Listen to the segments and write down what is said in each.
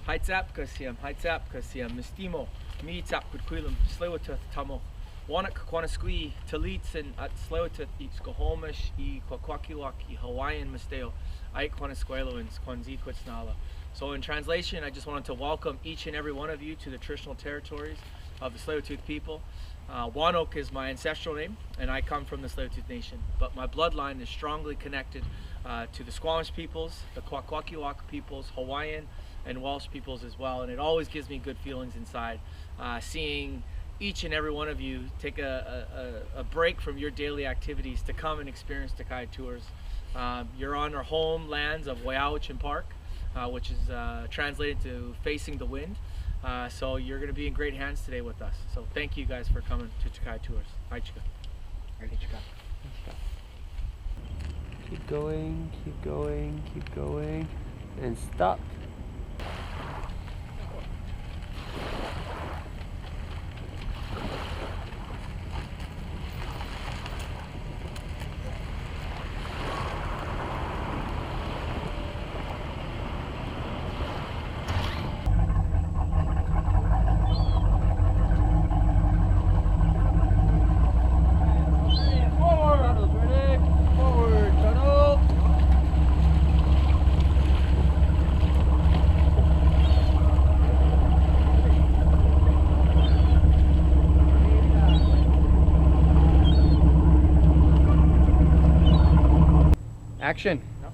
Haitzap kasiam, mistimo, miitzap kutquilam, slewatuth tamo. Wanak Quanasqui, Talitsin at Slewatuth, E Skohomish, E Kwakwakiwak, E Hawaiian Misteo, Ike Quanasqueloins, Quanziquitsnala. So in translation, I just wanted to welcome each and every one of you to the traditional territories of the Tsleil-Waututh people. Wanok is my ancestral name, and I come from the Tsleil-Waututh Nation. But my bloodline is strongly connected to the Squamish peoples, the Kwakwakiwak peoples, Hawaiian, and Welsh peoples as well. And it always gives me good feelings inside, seeing each and every one of you take a break from your daily activities to come and experience Takai Tours. You're on our homelands of Weyahwitchin Park, which is translated to facing the wind. So you're going to be in great hands today with us. So thank you guys for coming to Takai Tours. Hi, Chika. Keep going, keep going, keep going, and stop. Action. No.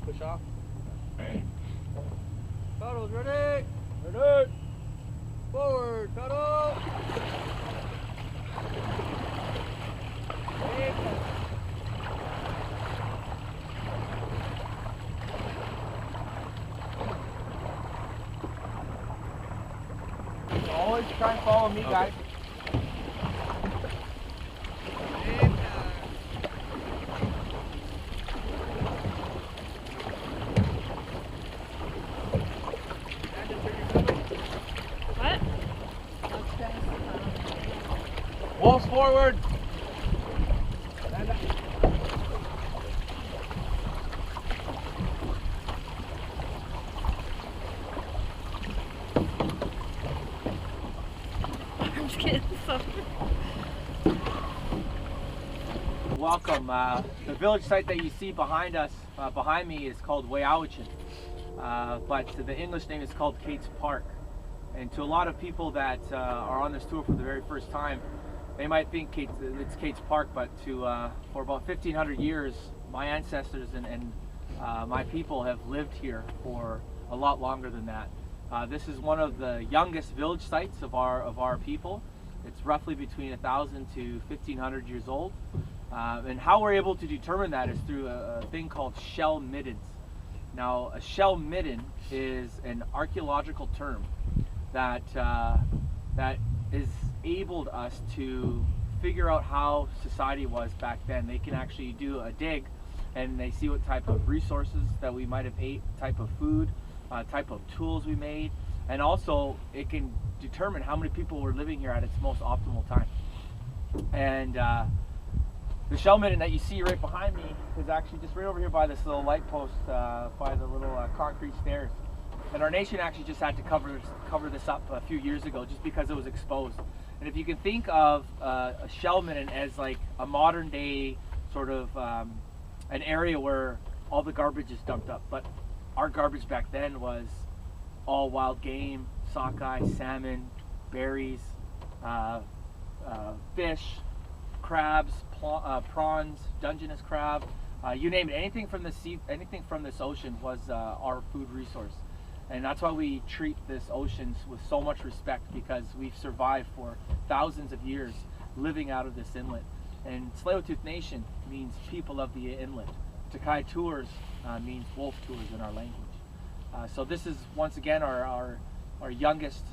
Push off. Paddles ready. Ready. Forward. Paddle. Always try and follow me, guys. Wolves forward. I'm just kidding. Welcome. The village site that you see behind us, behind me, is called Weyahwitchin, but the English name is called Kate's Park. And to a lot of people that are on this tour for the very first time, they might think it's Kate's Park, but for about 1,500 years, my ancestors and my people have lived here for a lot longer than that. This is one of the youngest village sites of our people. It's roughly between 1,000 to 1,500 years old. And how we're able to determine that is through a thing called shell middens. Now, a shell midden is an archaeological term that is enabled us to figure out how society was back then. They can actually do a dig and they see what type of resources that we might have ate, type of food, type of tools we made, and also it can determine how many people were living here at its most optimal time. And the shell midden that you see right behind me is actually just right over here by this little light post, by the little concrete stairs. And our nation actually just had to cover this up a few years ago just because it was exposed. And if you can think of a shell midden as like a modern day sort of an area where all the garbage is dumped up, but our garbage back then was all wild game, sockeye, salmon, berries, fish, crabs, prawns, Dungeness crab, you name it. Anything from the sea, anything from this ocean was our food resource. And that's why we treat this ocean with so much respect, because we've survived for thousands of years living out of this inlet. And Tsleil-Waututh Nation means people of the inlet. Takai Tours means wolf tours in our language. So this is once again our youngest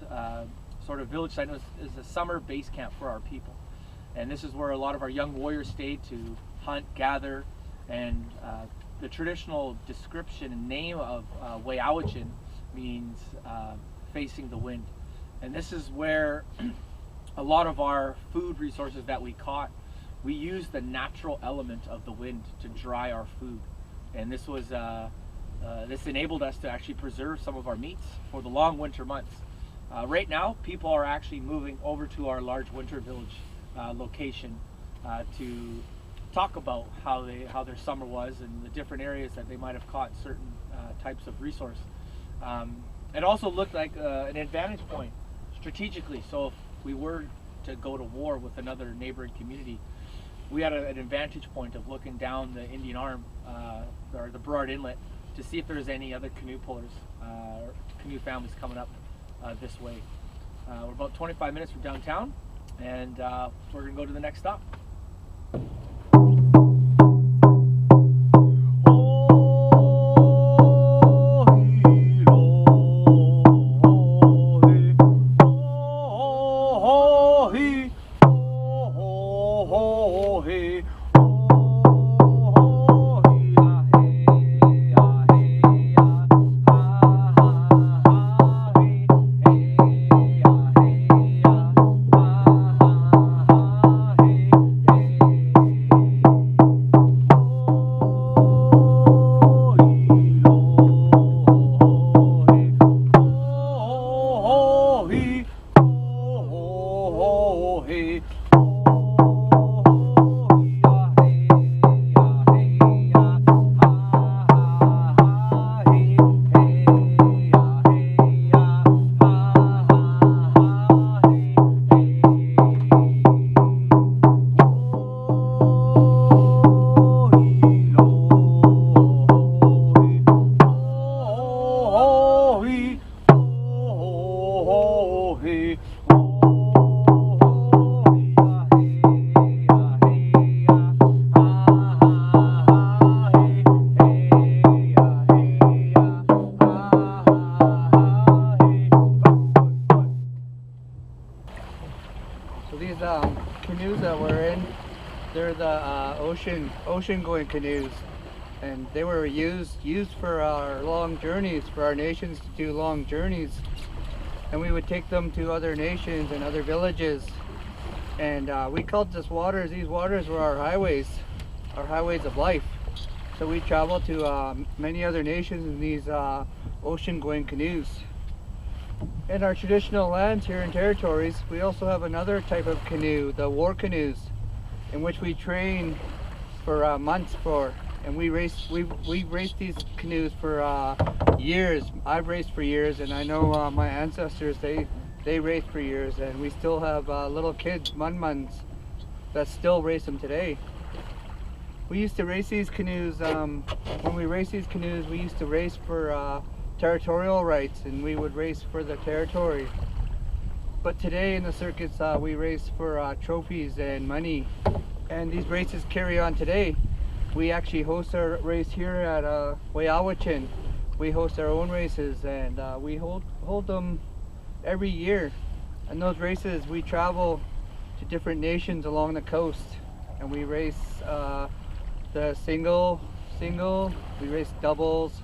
sort of village site. Is a summer base camp for our people. And this is where a lot of our young warriors stayed to hunt, gather, and the traditional description and name of Weyahwitchin means facing the wind. And this is where a lot of our food resources that we caught, we used the natural element of the wind to dry our food. And this was This enabled us to actually preserve some of our meats for the long winter months. Right now, people are actually moving over to our large winter village location to talk about how their summer was and the different areas that they might have caught certain types of resource. It also looked like an advantage point strategically. So if we were to go to war with another neighboring community, we had an advantage point of looking down the Indian Arm or the Burrard Inlet to see if there's any other canoe pullers, canoe families coming up this way. We're about 25 minutes from downtown, and we're gonna go to the next stop. Canoes that we're in, they're the ocean going canoes, and they were used for our long journeys, for our nations to do long journeys, and we would take them to other nations and other villages, and we called these waters were our highways of life. So we traveled to many other nations in these ocean going canoes. In our traditional lands here in territories, we also have another type of canoe, the war canoes, in which we train for months for, and we race these canoes for years. I've raced for years, and I know my ancestors, they raced for years, and we still have little kids, mun-muns, that still race them today. We used to race these canoes, when we raced these canoes, we used to race for territorial rights, and we would race for the territory. But today in the circuits, we race for trophies and money, and these races carry on today. We actually host our race here at Weyahwachin. We host our own races, and we hold them every year. And those races, we travel to different nations along the coast, and we race the single, we race doubles,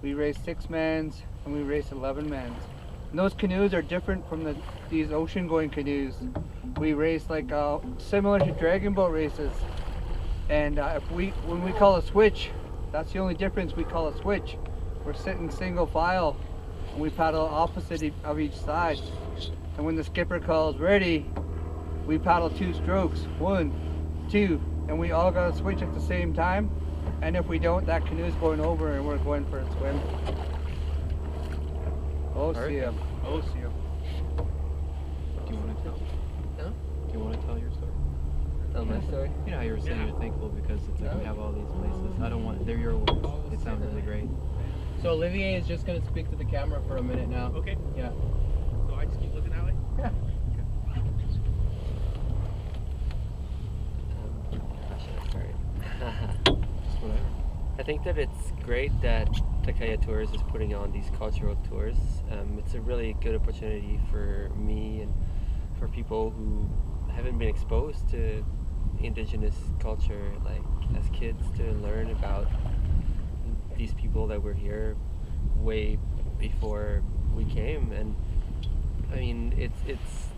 we race 6-mans, and we race 11-mans. And those canoes are different from these ocean-going canoes. We race like similar to dragon boat races. And when we call a switch, that's the only difference. We call a switch. We're sitting single file, and we paddle opposite of each side. And when the skipper calls ready, we paddle 2 strokes, 1, 2, and we all gotta switch at the same time. And if we don't, that canoe's going over and we're going for a swim. Oh, see him. Oh, see him. Do you want to tell? No? Do you want to tell your story? Tell my story. You know how you were saying you're thankful because it's like we have all these places. I don't want, they're your words. It sounds really great. So Olivier is just going to speak to the camera for a minute now. Okay. Yeah. So I just keep looking that way? Yeah. How should I start? Just whatever. I think that it's great that Takaya Tours is putting on these cultural tours. It's a really good opportunity for me and for people who haven't been exposed to indigenous culture, like as kids, to learn about these people that were here way before we came. And I mean, it's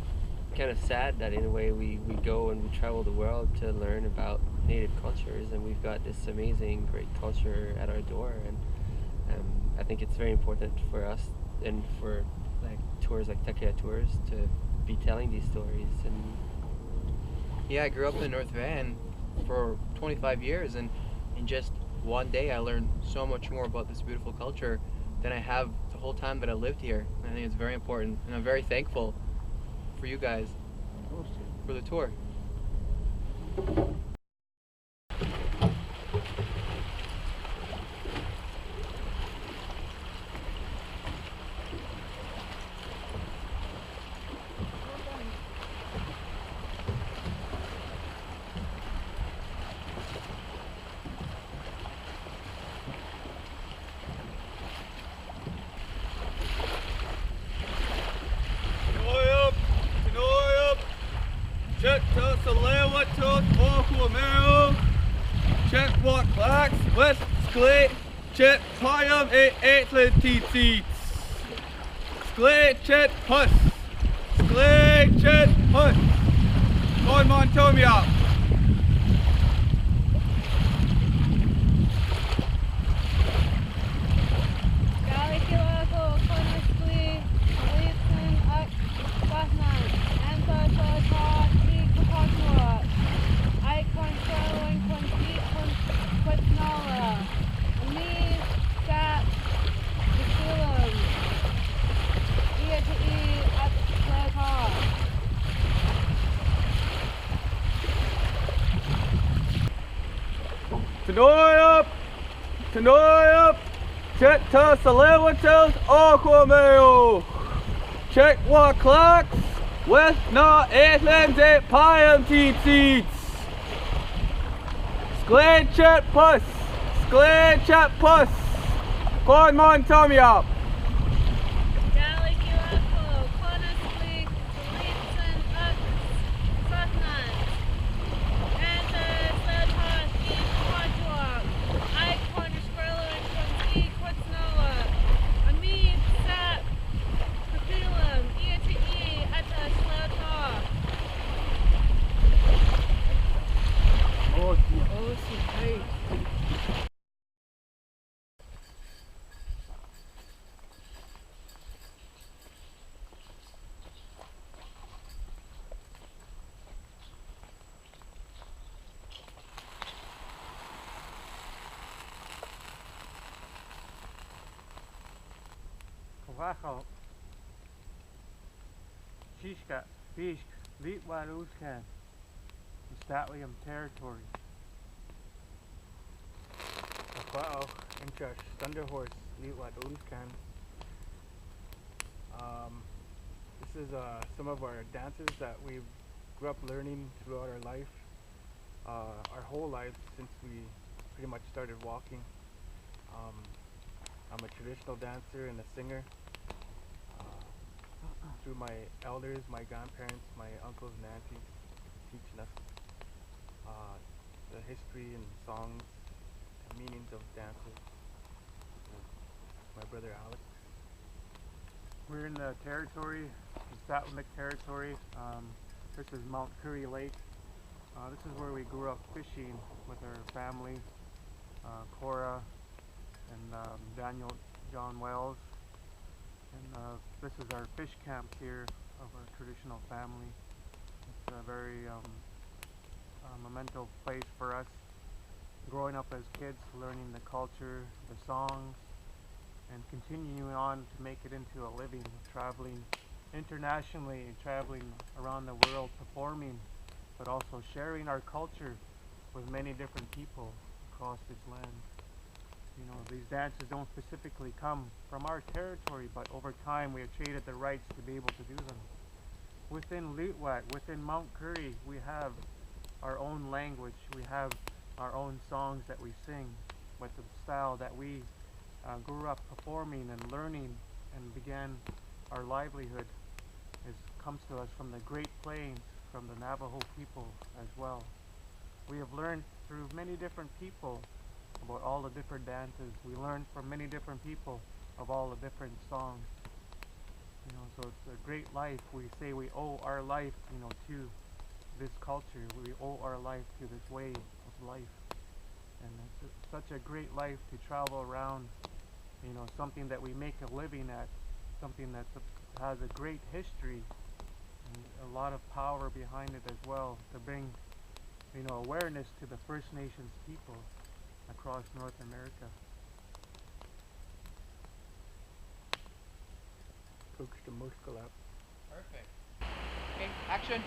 kind of sad that in a way we go and we travel the world to learn about native cultures, and we've got this amazing great culture at our door, and I think it's very important for us and for like tours like Takaya Tours to be telling these stories. And Yeah, I grew up in North Van for 25 years, and in just one day I learned so much more about this beautiful culture than I have the whole time that I lived here. And I think it's very important, and I'm very thankful for you guys for the tour. Chet to Salewa to Okwamero, Chet walk blacks, west sklate, Chet Payam Atlantites. Sklate Chet Hus. Sklate Chet Hus. On Montomia. Tanoyup, Chet to Salewatos, Aquameo, Check what clocks, West na Atlantic Pium Teats, Sklade Chet Puss, Sklade Chet Puss, Quad Montomiop. Wacho, Shishka, Bishk, Litwa Uskan, Statlium territory. Wacho, Inchash, Thunderhorse, Litwa Uskan. This is some of our dances that we grew up learning throughout our life, our whole lives since we pretty much started walking. I'm a traditional dancer and a singer. Through my elders, my grandparents, my uncles and aunties, teaching us the history and songs and meanings of dances. My brother Alex. We're in the territory, the Satlamic territory. This is Mount Curry Lake. This is where we grew up fishing with our family, Cora and Daniel John Wells. And this is our fish camp here of our traditional family. It's a very memento place for us. Growing up as kids, learning the culture, the songs, and continuing on to make it into a living, traveling internationally, traveling around the world, performing, but also sharing our culture with many different people across this land. You know, these dances don't specifically come from our territory, but over time we have traded the rights to be able to do them. Within Lutwak, within Mount Curry, we have our own language, we have our own songs that we sing, but the style that we grew up performing and learning and began our livelihood comes to us from the Great Plains, from the Navajo people as well. We have learned through many different people about all the different dances. We learned from many different people of all the different songs. You know, so it's a great life. We say we owe our life, you know, to this culture. We owe our life to this way of life. And it's such a great life to travel around you know, something that we make a living at, something that has a great history and a lot of power behind it as well, to bring, you know, awareness to the First Nations people across North America. Perfect. Okay, action.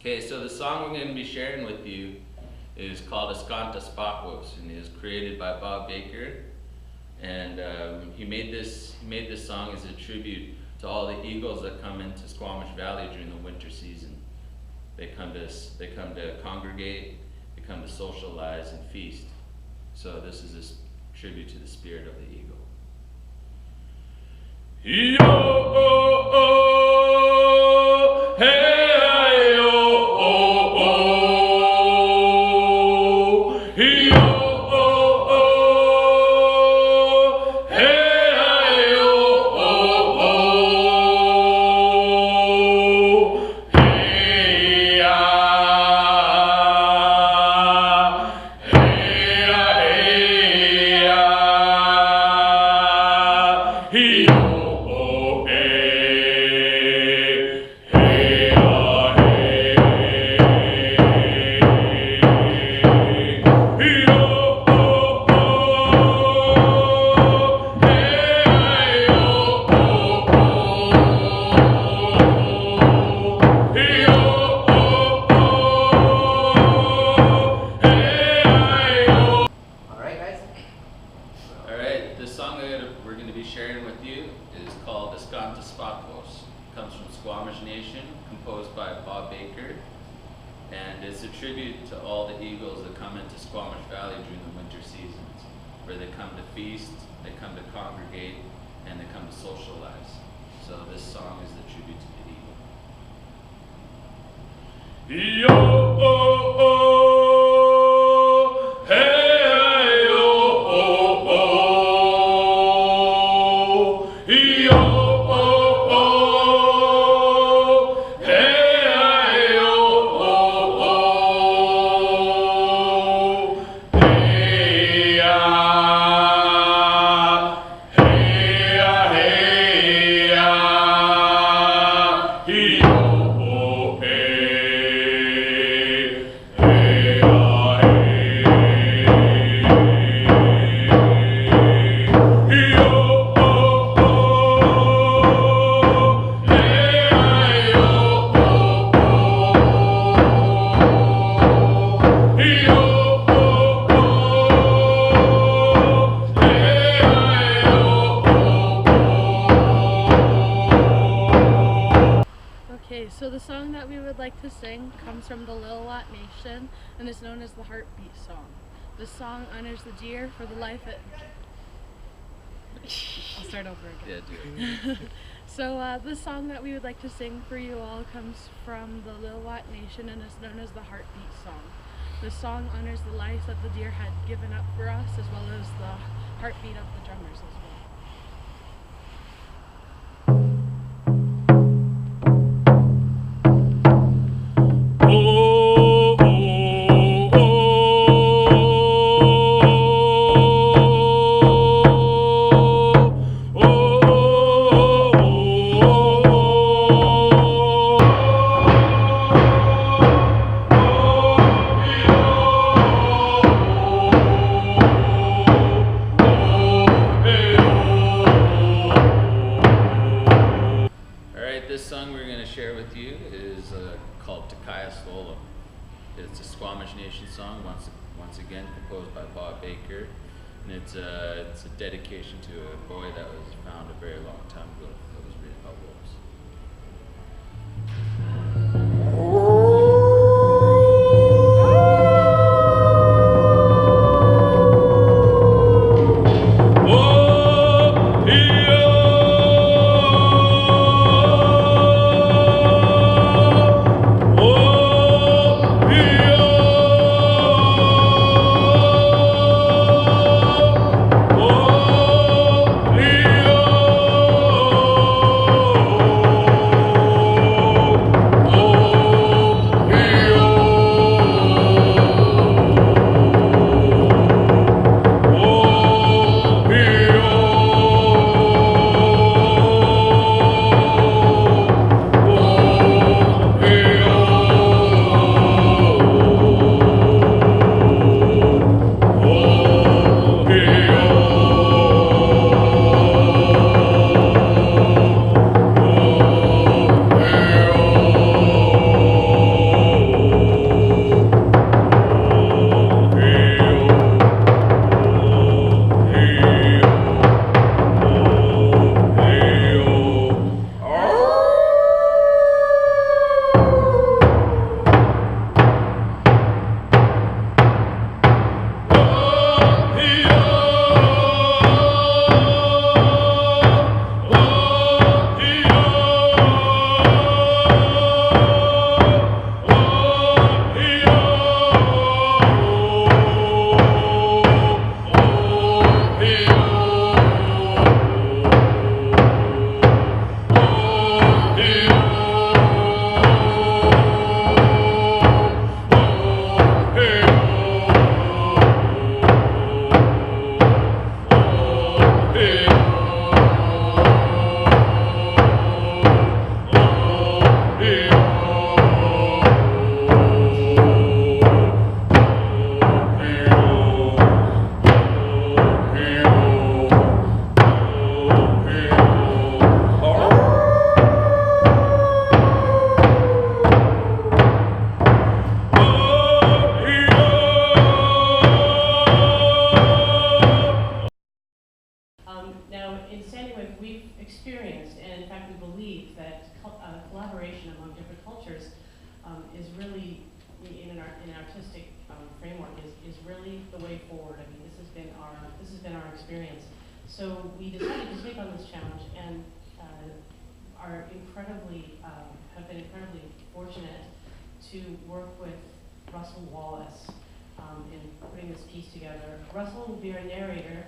Okay, so the song we're going to be sharing with you is called Escanta Spakos, and it was created by Bob Baker. And he made this song as a tribute to all the eagles that come into Squamish Valley during the winter season. They come to congregate, they come to socialize and feast. So this is a tribute to the spirit of the eagle. We're going to be sharing with you is called Escanta Spakos. It comes from Squamish Nation, composed by Bob Baker, and it's a tribute to all the eagles that come into Squamish Valley during the winter seasons, where they come to feast, they come to congregate, and they come to socialize. So this song is the tribute to the eagle. Yo, oh, oh, hey. So the song that we would like to sing comes from the Lil'wat Nation and is known as the Heartbeat Song. This song honors the deer for the life it... I'll start over again. Yeah, do it. So the song that we would like to sing for you all comes from the Lil'wat Nation and is known as the Heartbeat Song. This song honors the life that the deer had given up for us, as well as the heartbeat of the drummers as well. This song we're going to share with you is called Takaya Slola. It's a Squamish Nation song, once again composed by Bob Baker, and it's a dedication to a boy that was found a very long time ago that was written by wolves. and in fact we believe that collaboration among different cultures is really, in an artistic framework, is really the way forward. I mean, this has been our experience. So we decided to take on this challenge, and are incredibly have been incredibly fortunate to work with Russell Wallace in putting this piece together. Russell will be our narrator,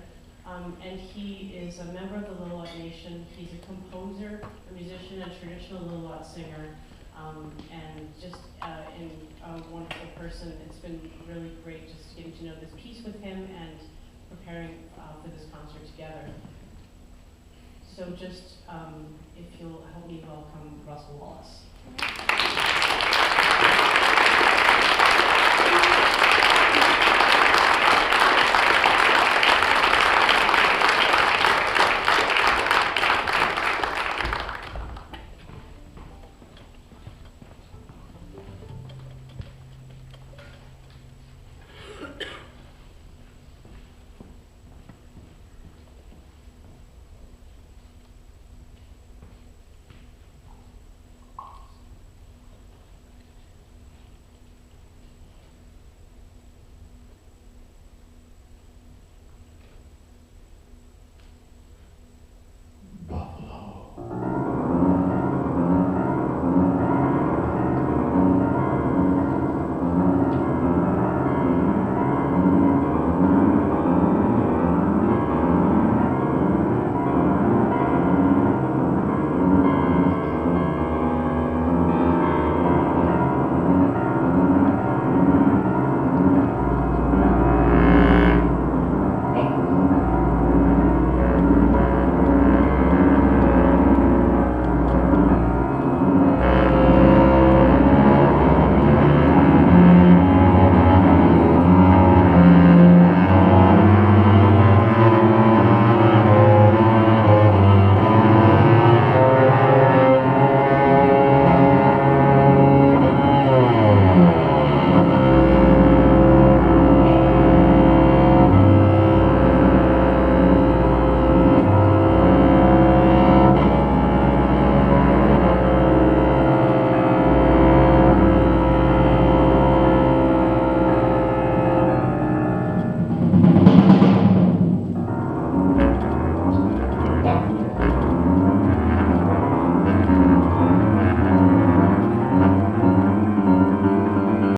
and he is a member of the Lil'wat Nation. He's a composer, a musician, a traditional Lil'wat singer, and just a wonderful person. It's been really great just getting to know this piece with him and preparing for this concert together. So just if you'll help me welcome Russell Wallace.